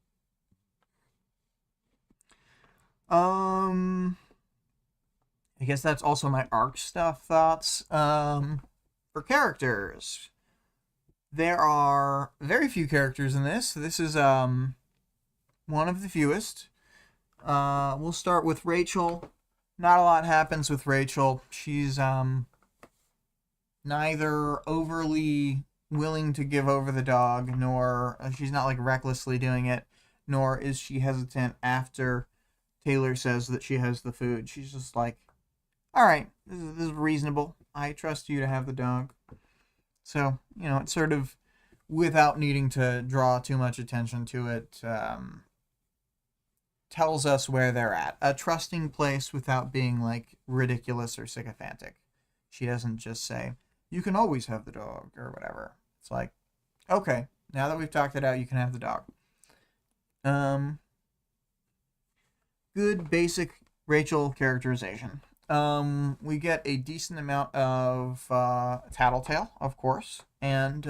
I guess that's also my arc stuff thoughts. For characters, there are very few characters in this. This is one of the fewest. We'll start with Rachel. Not a lot happens with Rachel. She's neither overly willing to give over the dog, nor she's not like recklessly doing it, nor is she hesitant after Taylor says that she has the food. She's just like, all right, this is reasonable. I trust you to have the dog. So, it's sort of, without needing to draw too much attention to it, tells us where they're at. A trusting place without being like ridiculous or sycophantic. She doesn't just say, you can always have the dog or whatever. It's like, okay, now that we've talked it out, you can have the dog. Good basic Rachel characterization. We get a decent amount of Tattletale, of course, and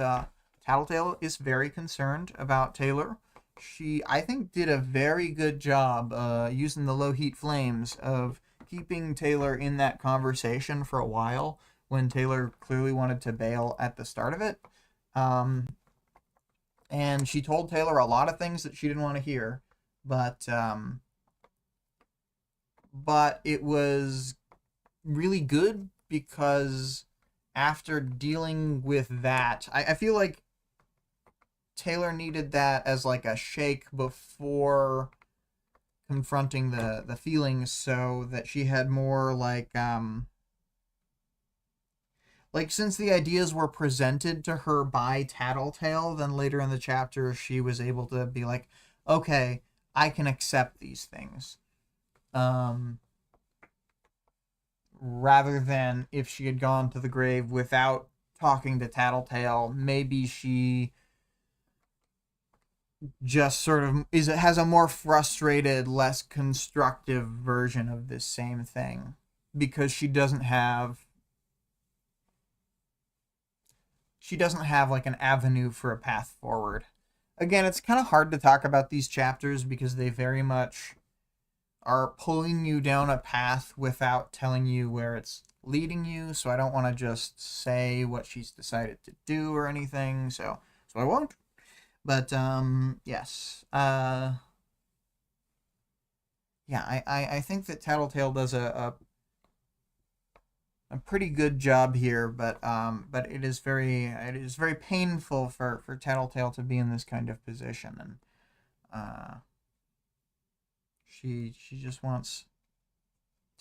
Tattletale is very concerned about Taylor. She, I think, did a very good job using the low heat flames of keeping Taylor in that conversation for a while when Taylor clearly wanted to bail at the start of it. And she told Taylor a lot of things that she didn't want to hear, but it was really good because after dealing with that, I feel like Taylor needed that as like a shake before confronting the feelings, so that she had more like like, since the ideas were presented to her by Tattletale, then later in the chapter she was able to be like, okay, I can accept these things. Rather than if she had gone to the grave without talking to Tattletale, maybe she just sort of has a more frustrated, less constructive version of this same thing, because she doesn't have like an avenue for a path forward. Again, it's kind of hard to talk about these chapters because they very much are pulling you down a path without telling you where it's leading you, so I don't want to just say what she's decided to do or anything, so I won't. But yes. Yeah, I think that Tattletale does a pretty good job here, but it is very painful for Tattletale to be in this kind of position, and she just wants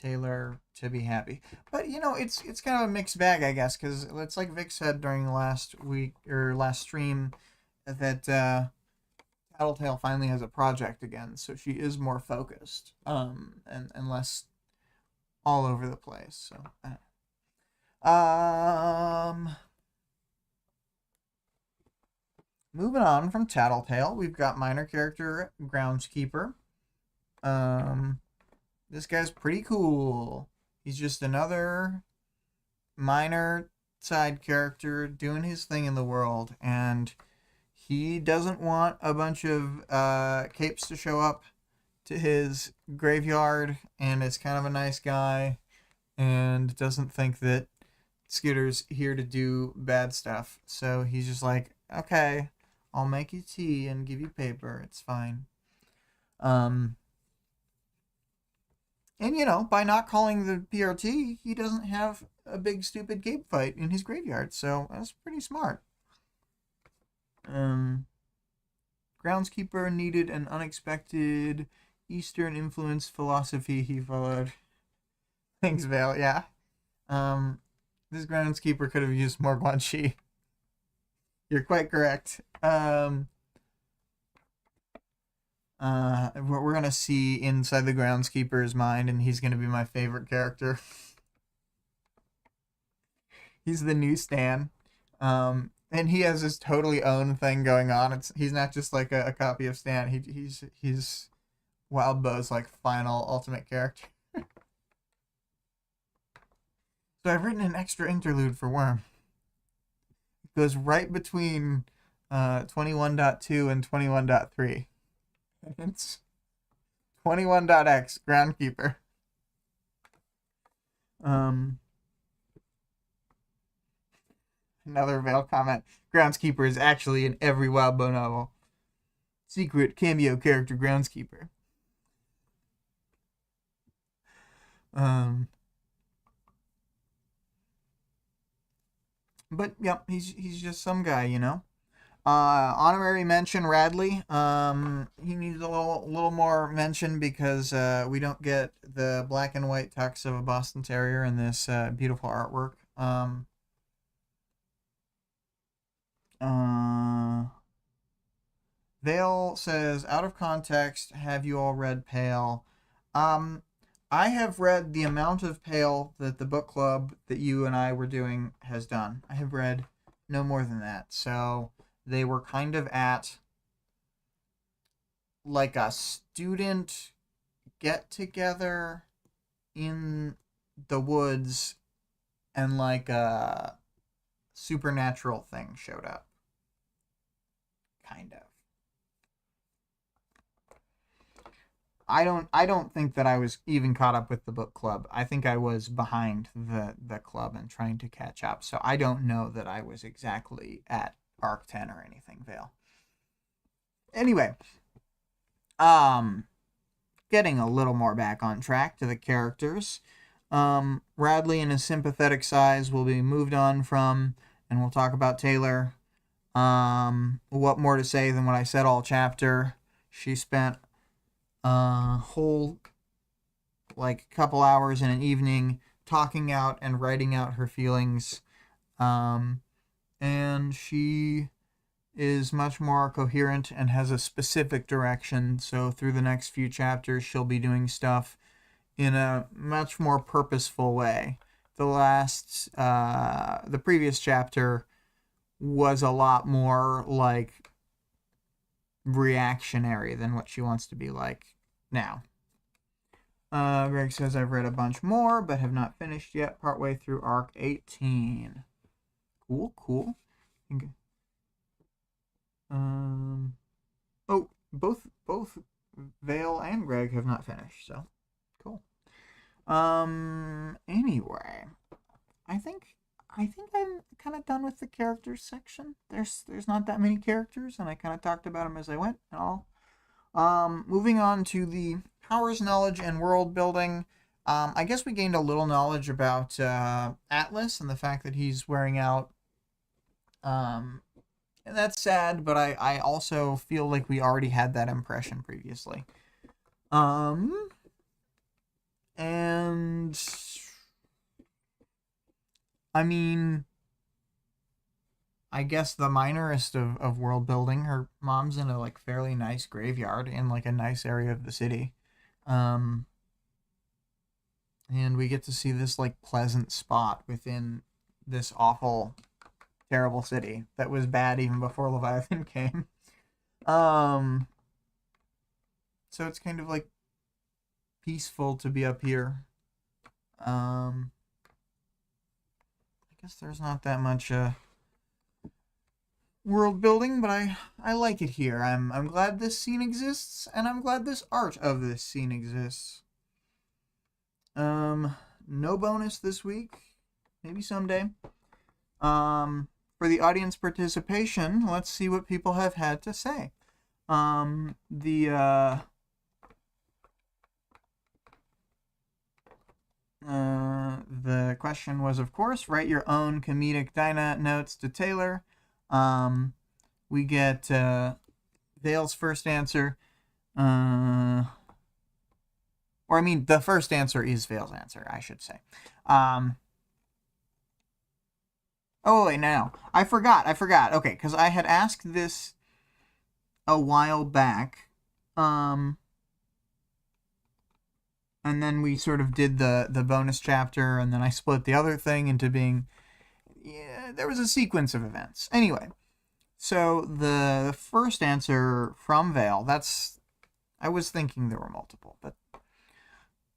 Taylor to be happy. But you know, it's kind of a mixed bag, I guess, because it's like Vic said during last stream that Tattletale finally has a project again, so she is more focused, and less all over the place. So, moving on from Tattletale, we've got minor character Groundskeeper. This guy's pretty cool. He's just another minor side character doing his thing in the world, and he doesn't want a bunch of capes to show up to his graveyard, and is kind of a nice guy and doesn't think that Skitter's here to do bad stuff. So he's just like, okay, I'll make you tea and give you paper. It's fine. And, you know, by not calling the PRT, he doesn't have a big stupid cape fight in his graveyard. So that's pretty smart. Groundskeeper needed an unexpected Eastern influence philosophy he followed. Thanks, Vale. Yeah. This Groundskeeper could have used more Guanxi. You're quite correct. We're gonna see inside the Groundskeeper's mind, and he's gonna be my favorite character. He's the new Stan, and he has his totally own thing going on. He's not just like a copy of Stan. He's Wildbow's like final ultimate character. So I've written an extra interlude for Worm. It goes right between 21.2 and 21.3. It's 21.x Groundkeeper. Another Vale comment. Groundskeeper is actually in every Wildbow novel. Secret cameo character Groundskeeper. But yep, he's just some guy, you know. Honorary mention Radley. He needs a little more mention because we don't get the black and white tux of a Boston Terrier in this beautiful artwork. Vale says, out of context, have you all read Pale? I have read the amount of Pale that the book club that you and I were doing has done. I have read no more than that. So they were kind of at like a student get together in the woods, and like a supernatural thing showed up. Kind of. I don't think that I was even caught up with the book club. I think I was behind the club and trying to catch up. So I don't know that I was exactly at arc 10 or anything, Vale. Anyway, getting a little more back on track to the characters. Radley and his sympathetic size will be moved on from, and we'll talk about Taylor. What more to say than what I said all chapter? She spent whole like couple hours in an evening talking out and writing out her feelings And she is much more coherent and has a specific direction. So through the next few chapters, she'll be doing stuff in a much more purposeful way. The previous chapter was a lot more like reactionary than what she wants to be like now. Greg says, I've read a bunch more, but have not finished yet. Partway through arc 18. Cool. Oh, both Vale and Greg have not finished, so cool. Anyway, I think I'm kind of done with the characters section. There's not that many characters, and I kind of talked about them as I went and all. Moving on to the powers, knowledge, and world building. I guess we gained a little knowledge about Atlas and the fact that he's wearing out. And that's sad, but I also feel like we already had that impression previously. And I mean, I guess the minorest of world building, her mom's in a like fairly nice graveyard in like a nice area of the city. And we get to see this like pleasant spot within this awful, terrible city that was bad even before Leviathan came. So it's kind of like peaceful to be up here. I guess there's not that much world building, but I like it here. I'm glad this scene exists, and I'm glad this art of this scene exists. No bonus this week. Maybe someday. For the audience participation, let's see what people have had to say. The question was, of course, write your own comedic Dinah notes to Taylor. We get Vale's first answer. The first answer is Vale's answer, I should say. Oh, wait, no. I forgot. Okay, because I had asked this a while back. And then we sort of did the bonus chapter, and then I split the other thing into being... Yeah, there was a sequence of events. Anyway, so the first answer from Vale, I was thinking there were multiple, but...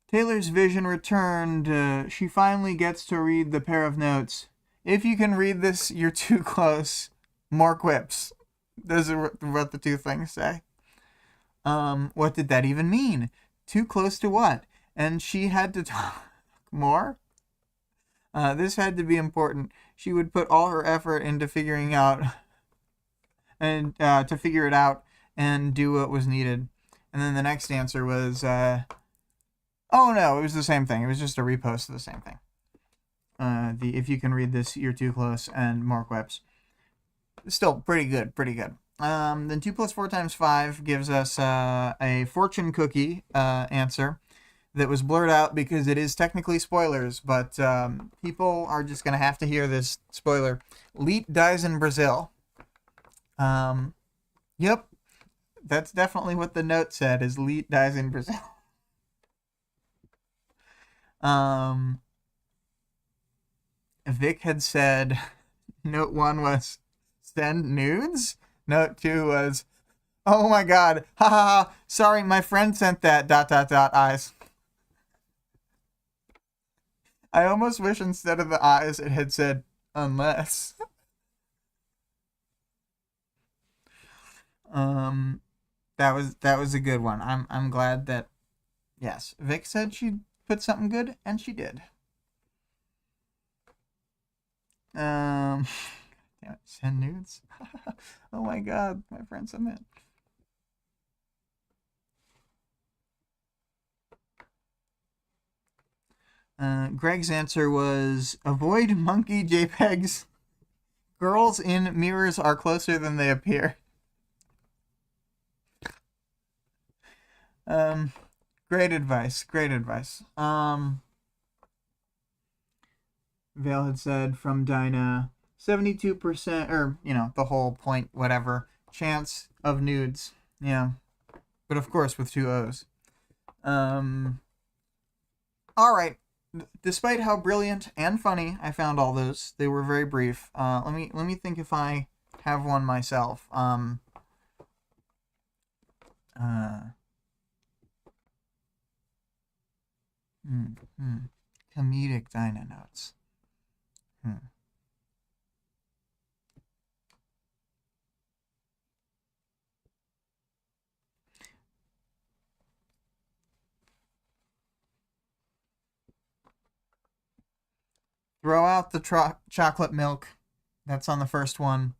Taylor's vision returned. She finally gets to read the pair of notes. If you can read this, you're too close. More quips. Those are what the two things say. What did that even mean? Too close to what? And she had to talk more? This had to be important. She would put all her effort into figuring out and to figure it out and do what was needed. And then the next answer was, oh no, it was the same thing. It was just a repost of the same thing. If you can read this, you're too close, and more quips. Still pretty good. Then 2 + 4 × 5 gives us a fortune cookie answer that was blurred out because it is technically spoilers, but people are just going to have to hear this spoiler. Leet dies in Brazil. Yep, that's definitely what the note said, is Leet dies in Brazil. Vic had said note 1 was send nudes. Note 2 was, oh my god, ha ha ha, sorry, my friend sent that, ... eyes. I almost wish instead of the eyes it had said, unless. That was a good one. I'm glad that, yes, Vic said she'd put something good, and she did. Damn it, send nudes. Oh my god, my friend submit. Greg's answer was, avoid monkey JPEGs. Girls in mirrors are closer than they appear. Great advice. Vale had said from Dinah, 72%, or, the whole point, whatever, chance of nudes. Yeah. But of course with two O's. Alright. Despite how brilliant and funny I found all those, they were very brief. Let me think if I have one myself. Comedic Dinah notes. Throw out the chocolate milk. That's on the first one.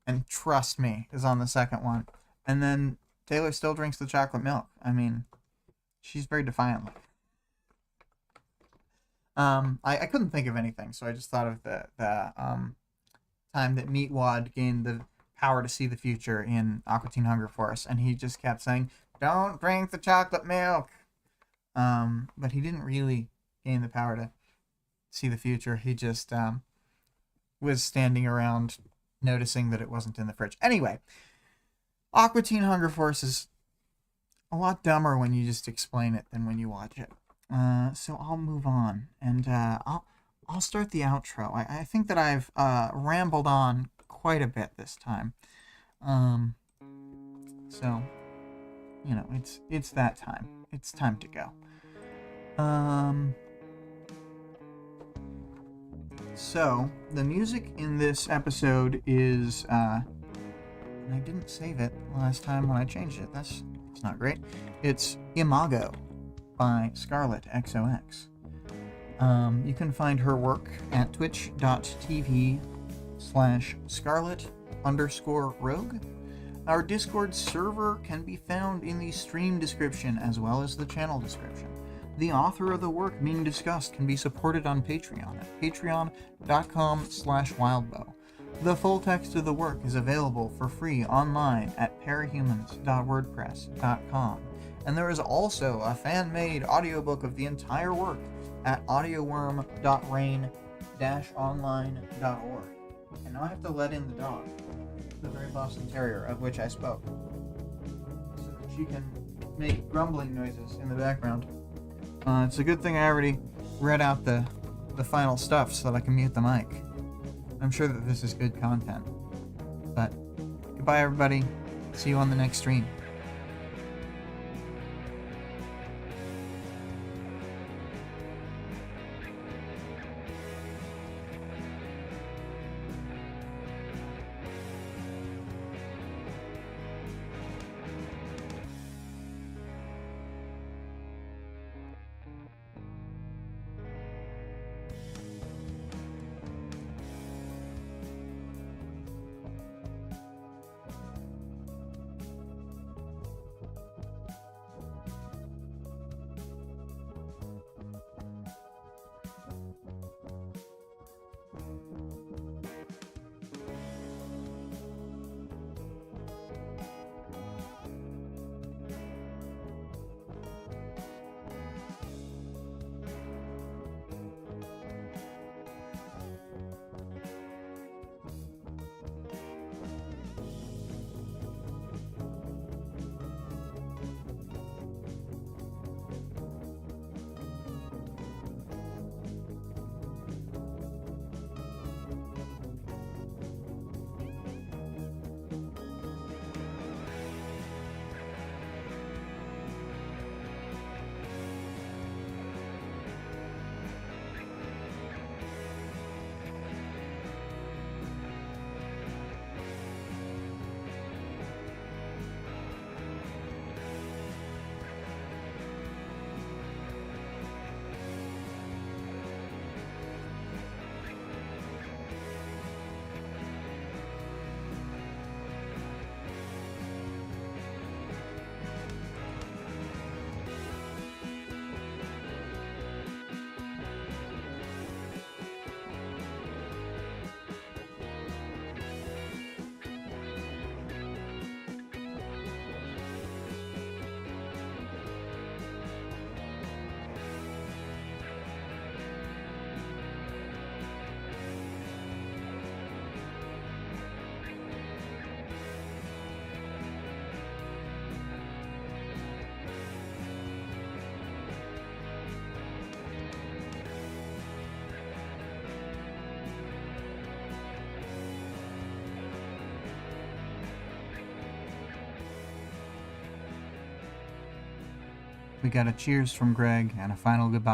And trust me is on the second one. And then Taylor still drinks the chocolate milk. I mean, she's very defiant. I couldn't think of anything, so I just thought of the time that Meatwad gained the power to see the future in Aqua Teen Hunger Force, and he just kept saying, "Don't drink the chocolate milk." But he didn't really gain the power to see the future. He just was standing around noticing that it wasn't in the fridge. Anyway, Aqua Teen Hunger Force is a lot dumber when you just explain it than when you watch it. So I'll move on, and I'll start the outro. I think that I've rambled on quite a bit this time. So it's that time. It's time to go. So the music in this episode is and I didn't save it last time when I changed it. It's not great. It's Imago by ScarlettXOX. You can find her work at twitch.tv/Scarlett_Rogue. Our Discord server can be found in the stream description as well as the channel description. The author of the work being discussed can be supported on Patreon at patreon.com/Wildbow. The full text of the work is available for free online at parahumans.wordpress.com. And there is also a fan-made audiobook of the entire work at audioworm.rain-online.org. And now I have to let in the dog, the very Boston Terrier of which I spoke, so that she can make grumbling noises in the background. It's a good thing I already read out the final stuff so that I can mute the mic. I'm sure that this is good content. But goodbye, everybody. See you on the next stream. We got a cheers from Greg and a final goodbye.